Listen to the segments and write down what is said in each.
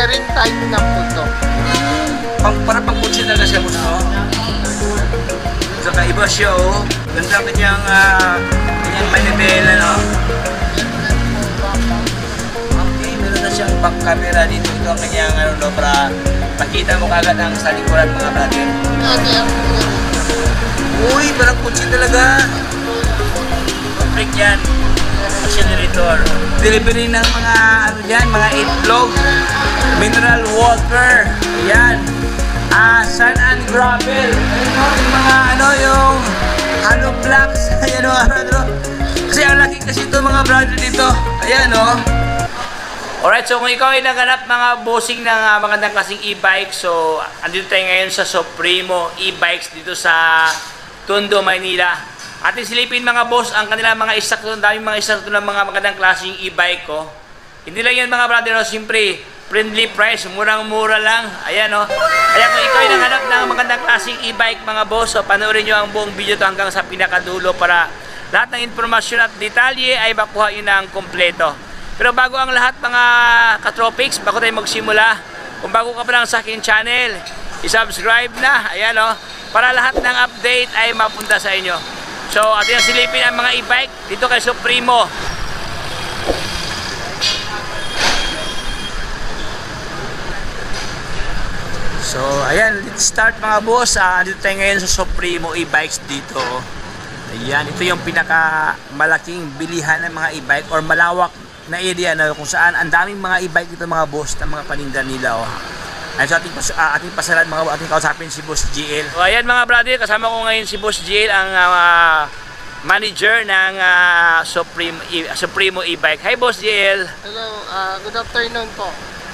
bearing type na po to. Para pang kutsi talaga siya, boss, no? Saka iba siya, oh. Ganda kanyang manibela, no? Okay, meron na siyang back camera dito. Ito ang kanyang, no, para makita mo kagad ang sa likuran, mga brother. Uy, parang kutsi talaga. Break yan. Accelerator. Delivery ng mga, mga itlog. Mineral water. Ayan. Sand and gravel. Yung mga, yung hollow blocks. Ayan, kasi ang laki kasi ito, mga brother dito. Ayan, Alright, so kung ikaw ay naganap mga bossing ng magandang klaseng e-bike, so andito tayo ngayon sa Supremo e-bikes dito sa Tondo, Maynila. Atin silipin mga boss ang kanilang mga stock doon, daming mga stock doon ng mga magandang klaseng e-bike ko. Hindi lang yan mga brother, siyempre friendly price, murang-mura lang. Ayan Kaya kung ikaw ay naghanap ng magandang klaseng e-bike mga boss, so panoorin nyo ang buong video to hanggang sa pinakadulo para lahat ng informasyon at detalye ay makuha yun ng kompleto. Pero bago ang lahat mga katropics, bago tayo magsimula, kung bago ka pa lang sa akin channel, i-subscribe na, ayan para lahat ng update ay mapunta sa inyo. So, atin ang silipin ang mga e-bike dito kay Supremo. So, ayan, let's start mga boss. Dito tayo ngayon sa Supremo e-bikes dito. Ayan, ito yung pinakamalaking bilihan ng mga e-bike or malawak na area na kung saan ang daming mga e-bike dito mga boss ng mga paninda nila. Ay, so ating pasalan ating kausapin si Boss GL. So ayan mga brother, kasama ko ngayon si Boss GL, ang manager ng Supremo e-bike. Hi Boss GL. Hello, good afternoon po.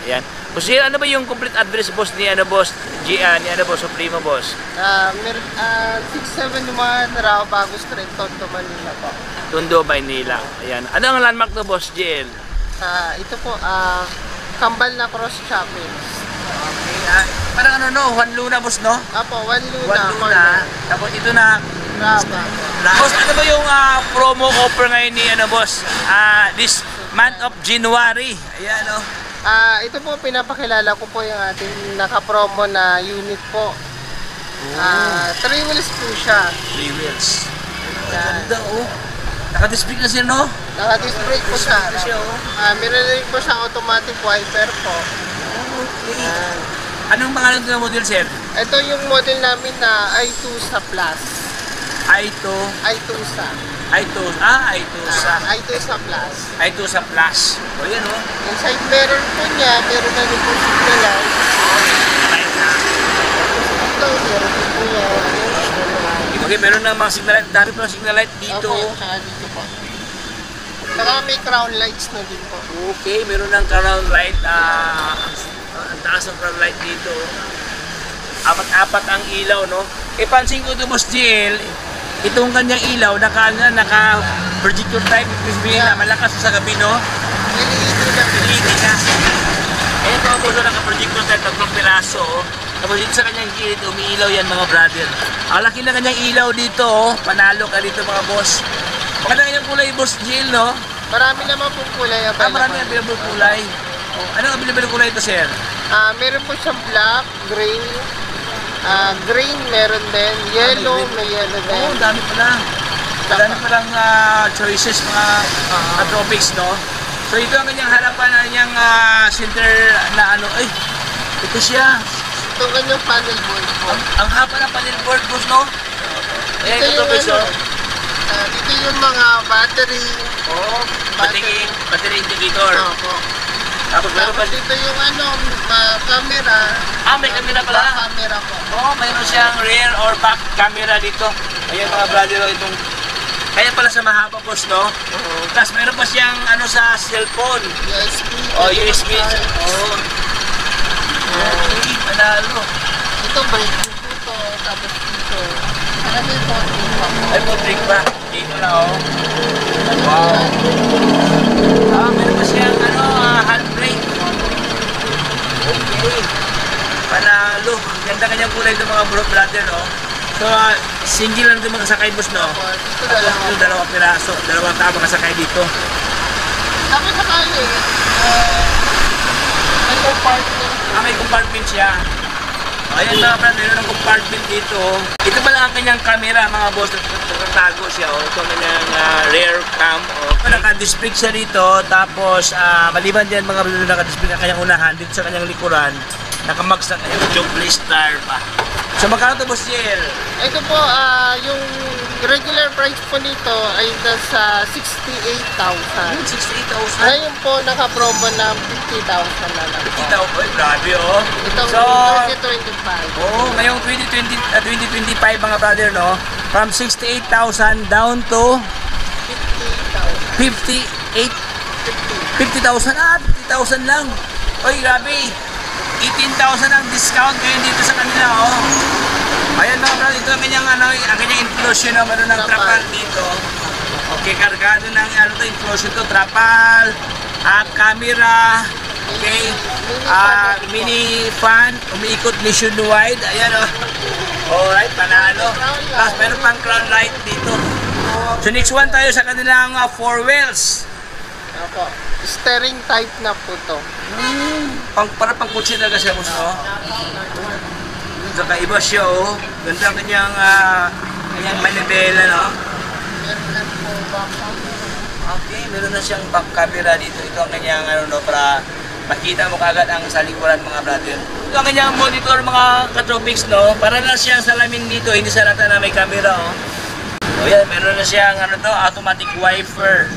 Ayan. Boss GL, ano ba yung complete address boss ni Boss GL, ni boss Supremo boss? 671 Rabago Street, Tondo, Manila po. Tondo, Manila. Ayan. Ano ang landmark to Boss GL? Ito po, Kambal na Cross Chapels. Okay, parang Juan Luna boss, no? Apo, Juan Luna. Juan Luna. Tapos ito na boss, ano ba yung promo offer ngayon ni boss? This month of January. Ayan ito po pinapakilala ko po yung ating naka-promo na unit po. 3 wheels po siya. 3 wheels. Ganda Naka-disc brake na siya, no? Naka-disc brake po siya. Meron rin po siyang automatic wiper po. Okay. Anong pangalan ng model, sir? Ito yung model namin na i2sa Plus. i2sa Plus. i2sa Plus. O yan Inside mirror po niya, meron na rin po signal light. Light na. Ito, meron din po yan. Okay, meron na mga signal light. Dami pa ng signal light dito. Opo, saka dito po. Saka may crown lights na din po. Okay, meron ng crown light. Ang taas ng crown light dito. Apat-apat ang ilaw, no? Pansin ko ito, Boss GL, itong kanyang ilaw, naka-projector type, na malakas sa gabi, no? LED na. Ito ang puso naka-projector type, tatlong piraso, Tapos dito sa kanyang gilid, umiilaw yan mga brother. Ang laki na kanyang ilaw dito, panalo ka dito mga boss. Maganda kanyang kulay, Boss GL, no? Marami naman pong kulay available. Marami available kulay. Anong available kulay ito, sir? Meron po siyang black, gray, green meron din, yellow, may yellow din. Dami pala. Dami palang choices mga tropics, no? So ito ang kanyang harapan na kanyang center na ito siya. Ito ang kanyang panel board po. Ang haba ng panel board, boss, no? Ayan ito, tropics, no? Dito yung mga battery. Battery indicator. Opo. Tapos meron pa dito yung camera. May camera pala. Camera po. Mayroon siyang rear or back camera dito. Ayan mga brother, itong kaya pala sa mahaba, boss, no? Tapos mayroon pa siyang sa cellphone. USB. USB. Okay, panalo. Ito brake dito. Tapos dito. May phone pa. Ay, drink pa. Dito na, Wow. Meron pa siyang handbrake. Okay. Panalo. Ganda kanyang kulay ng mga brother, no? So, single lang din makasakay, boss, no? Ito, dalawang piraso. Dalawang tao makasakay dito. Tapos sakali, may part din may compartment siya. Ayan mga brad, meron ng compartment dito. Ito pala ang kanyang camera mga boss. Nagtatago siya. Ito ang kanyang rear cam. Naka-display siya dito. Tapos maliban dyan mga brad, naka-display ang kanyang unahan. Dito sa kanyang likuran, nakamax na kanyang Jogli Star pa. So magkano ito boss JL? Ito po, yung regular price po nito ay nasa 68,000. 68,000? Ngayon po, naka-promo ng 50,000 na lang po. 50,000? Ay, grabe oh. Itong So, 2025. oh, ngayong 2025 mga brother, no? From 68,000 down to 50,000. 50,000. 50,000 lang. Oy, grabe. 18,000 ang discount ngayon dito sa kanila, oh. Ayan mga brother, ito ang kanyang, ang kanyang inclusion, no? Meron ng trapal dito. Okay, kargado ng inclusion to, trapal, camera, okay, mini fan, umiikot nationwide, ayan o. Alright, panalo. Tapos meron pang crown light dito. So next one tayo sa kanilang 4 wheels. Opo. Steering type na po to. Para pang kutsi talaga siya mo, no? Kakaiba siya, oh. Ganda ang kanyang manibela, no? Okay, meron na siyang back camera dito. Ito ang kanyang para makita mo kagad ang sa likuran mga brother. Ito ang kanyang monitor mga katropics, no? Para na siyang salamin dito, hindi sa lata na may camera, oh. O yan, meron na siyang automatic wiper.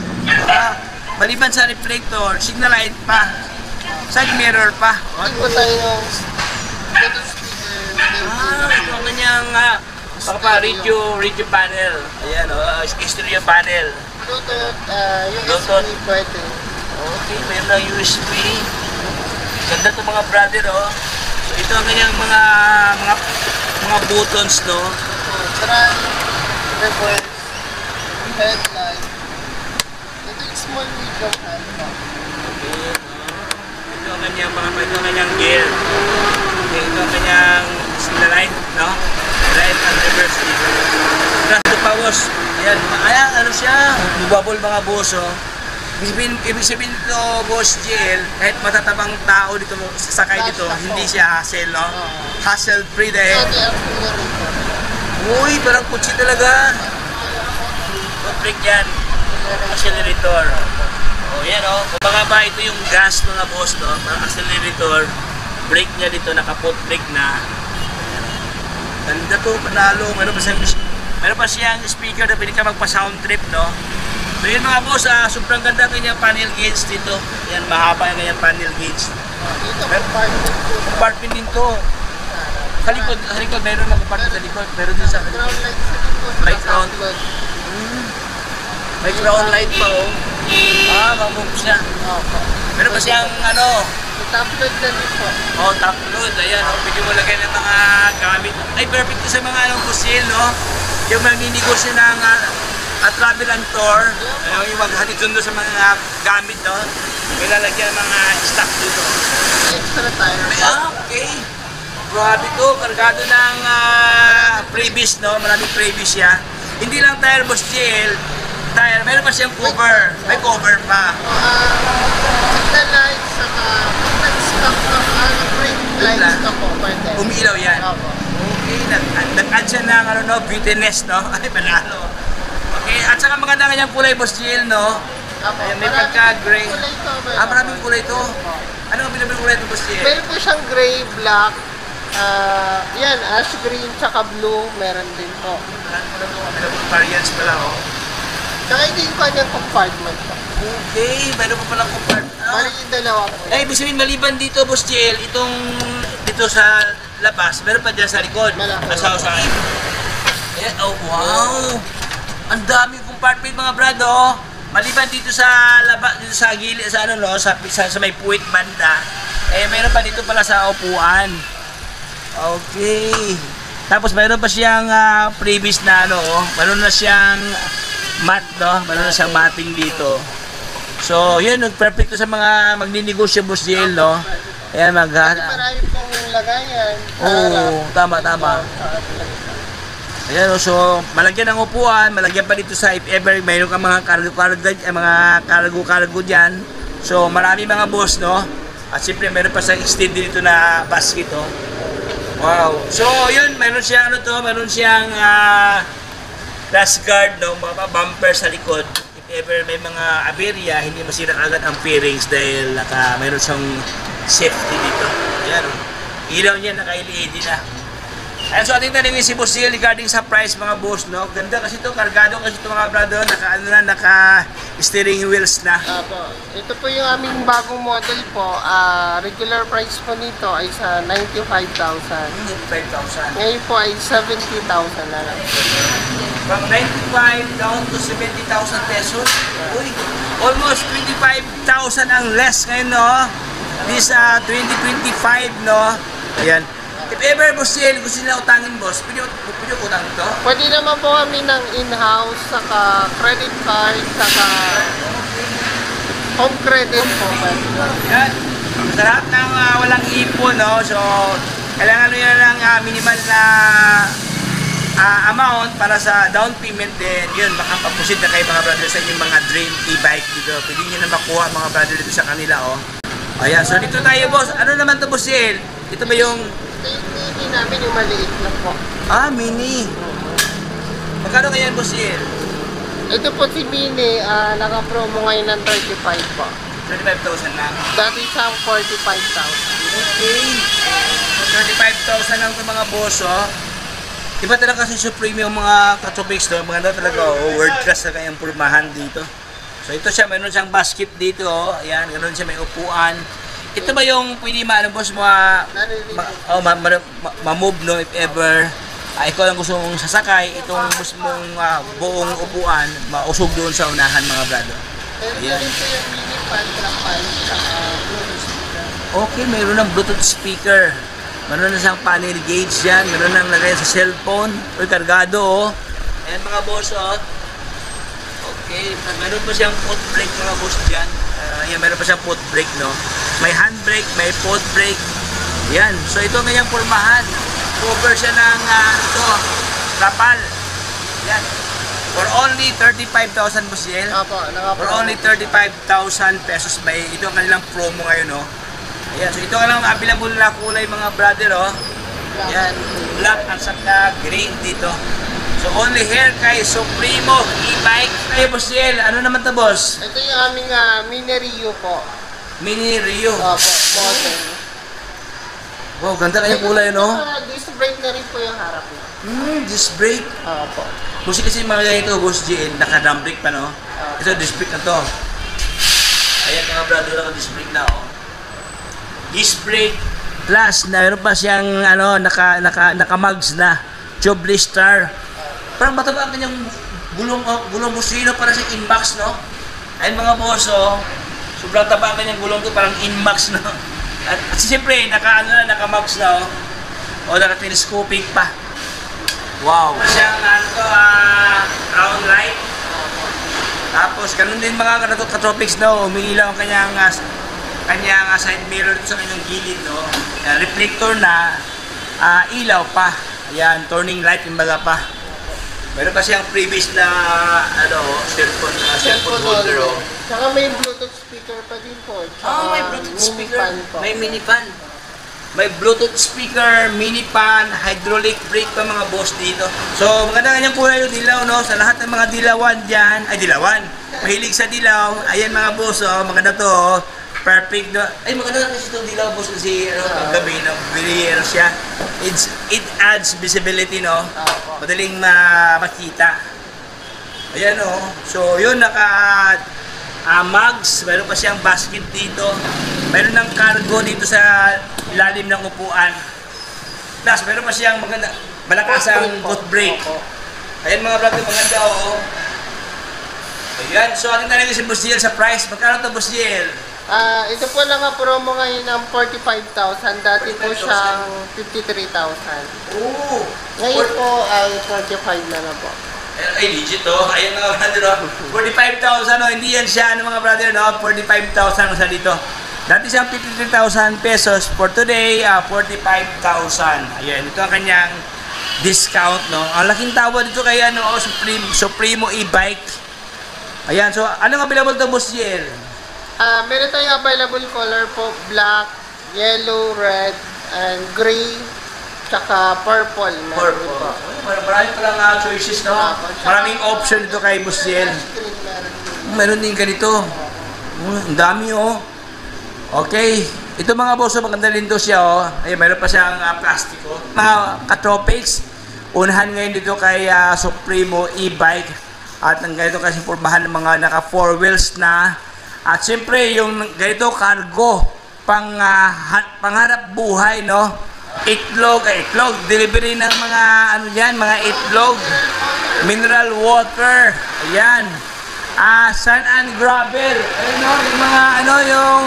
Maliban sa reflector, signal light pa. Side mirror pa. Ito po tayo yung Bluetooth speaker. Ito ang kanyang radio panel. Ayan, stereo panel. Bluetooth, Bluetooth. USB pwede. Okay, mayroon na USB. Ganda ito mga brother, oh. So ito ang kanyang mga buttons, no. Try, reverse, headlight. Ito yung small medium hand pa. Okay. Ito ang kanyang gear. Okay, ito ang kanyang signal light, no. Right and reverse dito. Tapos ito pa, boss. Ayan, ano siya? Bubble mga boss, oh. Ibig sabihin ito, Boss JL, kahit matatabang tao dito, sasakay dito, hindi siya hassle, no? Hassle-free dahil. Uy, parang kutsi talaga. Foot brake yan. Accelerator. O, yan, o. Kumbaga ba, ito yung gas, mga boss, no? Parang accelerator. Brake niya dito, naka-foot brake na. Ganda to, panalo. Meron pa siyang speaker na pwede ka magpa-sound trip, no? So yun mga boss, sobrang ganda kanyang panel gauge dito. Yan, mahaba yung kanyang panel gauge. Compartment din to. Sa likod, meron na compartment sa likod. Meron din sa likod. May crown. May crown light pa, oh. Mamove siya. Meron pa siyang, Top load na rin po. oh, top load. Ayan, pwede mo lagay ng mga gamit. Ay, perfect to sa mga pusil, no? Yung magninegosyo ng travel and tour, yung maghatid sundo sa mga gamit, no? May lalagyan ng mga stock dito. Extra tire. Okay. Grabe to, kargado ng previous, no? Maraming previous siya. Hindi lang tire, Boss JL. Tire, meron pa siyang cover. May cover pa. Signal lights, saka nag-stock ng brake lights na po. Pwede. Umiilaw yan. Opo. Okay, nag-add siya ng vitenness, no? Ay, panalo. Okay, at saka maganda kanyang kulay, Boss JL, no? Ayan, may pagka-gray. Maraming kulay ito. Ano ang pinamang kulay ito, Boss JL? Meron po siyang gray, black, yan, ash green, tsaka blue, meron din po. Available variants pala, oh. Tsaka ito yung kanyang compartment po. Okay, meron pa palang compartment. Bali yung dalawa po. Ibig sabihin, maliban dito, Boss JL, dito sa labas, meron pa dyan sa likod. Malaki. Asaw-asaw. Ayan, oh, wow! Ang daming compartment mga brad, oh. Maliban dito sa labas, dito sa gilid, sa sa may puwit banda, meron pa dito pala sa upuan. Okay. Tapos meron pa siyang previous na meron na siyang mat, no? Meron na siyang matting dito. So, yun, perfect to sa mga magninegosyo, Boss JL, no? Ayan, Marami pong lagayan. Oo, tama. Ayan, so malagyan ng upuan, malagyan pa dito sa if ever mayroon kang mga cargo dyan. So marami mga boss, no? At siyempre, meron pa siyang extend dito na basket, oh. Wow. So, yun, meron siyang, meron siyang dash guard, no? Mga bumper sa likod. If ever may mga aberya, hindi masira agad ang fairings dahil meron siyang safety dito. Ayan, oh. Ilaw niya, naka-LED na. Ayan, so ating tanongin si Boss Jill regarding sa price mga boss, no? Ganda kasi ito, kargado kasi ito mga brother, naka steering wheels na. Apo. Ito po yung aming bagong model po. Regular price po nito ay sa 95,000. 95,000. Ngayon po ay 70,000 na lang. From 95 down to 70,000 pesos. Uy, almost 25,000 ang less ngayon, no? This 2025, no? Ayan. If ever, Boss Jill, gusto nila utangin, boss, pwede utang ito? Pwede naman po kami ng in-house, saka credit card, saka home credit po. Yan. Sa lahat ng walang ipon, no? So, kailangan nyo lang minimal na amount para sa down payment din. Yun, baka papusid na kayo mga brother sa inyong mga dream e-bike dito. Pwede nyo na makuha mga brother dito sa kanila, oh. Ayan, so dito tayo, boss. Ano naman to, Boss Jill? Ito ba yung... Ito yung mini namin, yung maliit lang po. Mini. Magkano kaya yan, Boss Jill? Ito po si mini, naka-promo ngayon ng 35 po. 35,000 lang. Dati siyang 45,000. Okay. So, 35,000 lang ito mga boss, oh. Iba talaga kasi Supreme yung mga katopics, no? Mga talaga, oh, world class na kayang purmahan dito. So, ito siya, mayroon siyang basket dito, oh. Ayan, ganoon siya, may upuan. Ito ba yung pwede boss, ma-move, no, if ever ikaw lang gusto mong sasakay, itong mismong buong upuan, mausog doon sa unahan mga brado. Ayan. Ito yung mini fan, saka Bluetooth speaker. Okay, mayroon ng Bluetooth speaker. Mayroon na siyang panel gauge yan. Mayroon nang lagay sa cellphone. Uy, kargado, oh. Ayan mga boss, oh. Okay, meron pa siyang foot brake mga boss dyan. Ayan, meron pa siyang foot brake, no? May handbrake, may foot brake. Yan. So, ito ang kanyang pormahan. Cover siya ng rapal. Yan. For only 35,000 Boss Jill. Apo, For only 35,000 pesos. Ito ang kanilang promo ngayon, no? Ayan. So, ito ang lang available na kulay mga brother, oh. Yan. Black at saka green dito. So, only here kay Supremo e-bike. Kayo, Boss Jill, ano naman to, boss? Ito yung aming mini Rio po. Mini Rio. Opo, model. Wow, ganda kayong kulay, no? Disc brake na rin po yung harap niya. Disc brake. Opo. Kasi mga ganito, Boss Jill, naka-drum brake pa, no? Ito, disc brake na to. Ayan, mga brother, naka-disc brake na, oh. Disc brake. Plus, meron pa siyang, naka-mugs na. Tubeless star. Parang mataba ang kanyang gulong busino para sa inbox, no? Ayun mga boss, oh. Sobrang taba ang kanyang gulong to, parang inbox, no? At siyempre, naka-mugs na, oh. O, naka-telescopic pa. Wow. Siyang, crown light. Tapos, ganun din mga katopics, no? Umiilaw ang kanyang side mirror sa kanyang gilid, no? Reflector na, ilaw pa. Ayan, turning light, imbaga pa. Meron pa siyang previous na cellphone holder, oh. Saka may Bluetooth speaker pa din po. May Bluetooth speaker. Po. May mini fan. May Bluetooth speaker, mini fan, hydraulic brake pa mga boss dito. So, maganda kanyang kulay yung dilaw, no? Sa lahat ng mga dilawan dyan, dilawan. Mahilig sa dilaw. Ayan mga boss, oh. Maganda to, oh. Perfect, no? Ay, maganda kasi itong dilaw, boss, kasi gabi, no? Very siya. It adds visibility, no? Madaling makita. Ayan, oh. So, yun, mugs. Meron pa siyang basket dito. Meron ng cargo dito sa ilalim ng upuan. Plus, meron pa siyang malakasang foot brake. Ayan, mga brother, maganda, oh. Ayan, so ating tanongin si Boss Jill sa price. Magkano to, Boss Jill? Ito po lang promo ngayon ng 45,000. Dati po siyang 53,000. Oo! Ngayon po ay 45 na po. Ay, legit, oh. Ayan mga brother, oh. 45,000, oh. Hindi yan siya, mga brother, no? 45,000 sa dito. Dati siyang 53,000 pesos. For today, 45,000. Ayan, ito ang kanyang discount, no? Ang laking tawa dito kay Supremo e-bike. Ayan, so, anong available to, Boss Jill? Meron tayong available color po, black, yellow, red, and gray, tsaka purple. Meron din po. Marami palang choices, no? Maraming option dito kay Boss Jel. Green, meron din. Meron din ganito. Ang dami, oh. Okay. Ito mga boss, maganda rin to siya, oh. Ay, meron pa siyang plastiko. Mga ka-tropics, unahan ngayon dito kay Supremo e-bike. At ang ganito kasi formahan ng mga naka 4 wheels na. At siyempre, yung ganito cargo, pangarap buhay, no? Itlog, delivery ng mga ano yan, mga itlog, mineral water, ayan. Sand and gravel, ayun, no? Yung mga ano, yung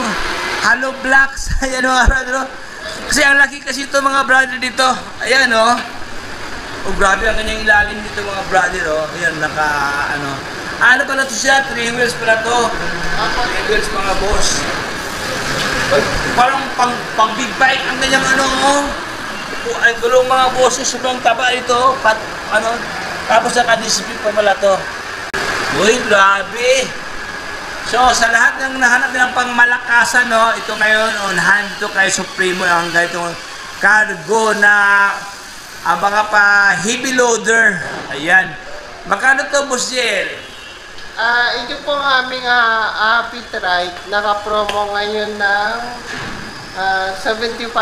hollow blocks, ayan mga brother, no? Kasi ang laki kasi ito mga brother dito, ayan, no? Oh, grabe ang kanyang ilalim dito mga brother, oh. Ayan, naka, ano pala to siya, 3 wheels pala to. 3 wheels mga boss. Parang pang big bike ang kanyang oh. Ay, gulong mga boses, sobrang taba ito. Tapos naka-display pa pala to. Uy, grabe. So, sa lahat ng nahanap nilang pangmalakasan, no, ito ngayon, on hand ito kay Supremo, ang ganitong cargo na mga pa heavy loader. Ayan. Magkano to, Boss Jel? Ito po ang aming Fit Ride. Naka-promo ngayon ng 75,000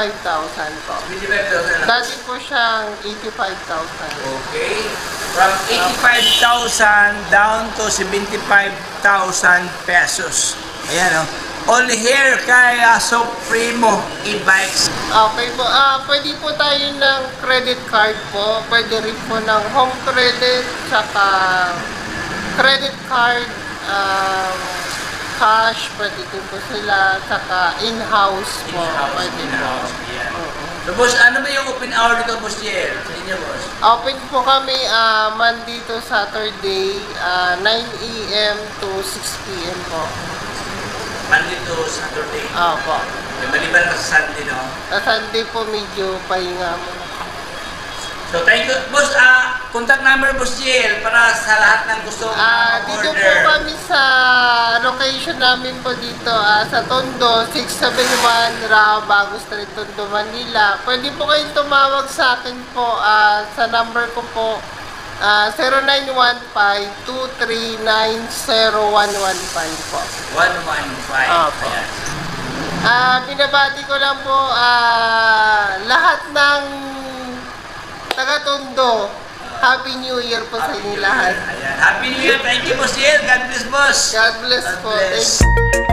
po. 25,000 lang. Dati po siyang 85,000. Okay. From 85,000 down to 75,000 pesos. Ayan, oh. Only here kay Supremo e-bikes. Okay po. Pwede po tayo ng credit card po. Pwede rin po ng home credit, saka credit card, cash, pwede din po sila, saka in-house po. Pwede po. So, boss, ano ba yung open hour dito, Boss Jel? Sa inyo, boss? Open po kami Monday to Saturday, 9 a.m. to 6 p.m. po. Monday to Saturday. Opo. Maliban ka sa Sunday, no? Sa Sunday po medyo pahinga mo. So, thank you. Boss, contact number, Boss Jel, para sa lahat ng gusto Dito po kami sa location namin po dito, sa Tondo, 671 Bago Street, Tondo, Manila. Pwede po kayong tumawag sa akin po sa number ko po, 0915-239-0115 po. 115. Opo. Binabati ko lang po lahat ng taga-Tondo. Happy New Year po sa inyo lahat. Ayan. Happy New Year. Thank you, Boss Jel. God bless, boss. God bless po. bless. Thank you.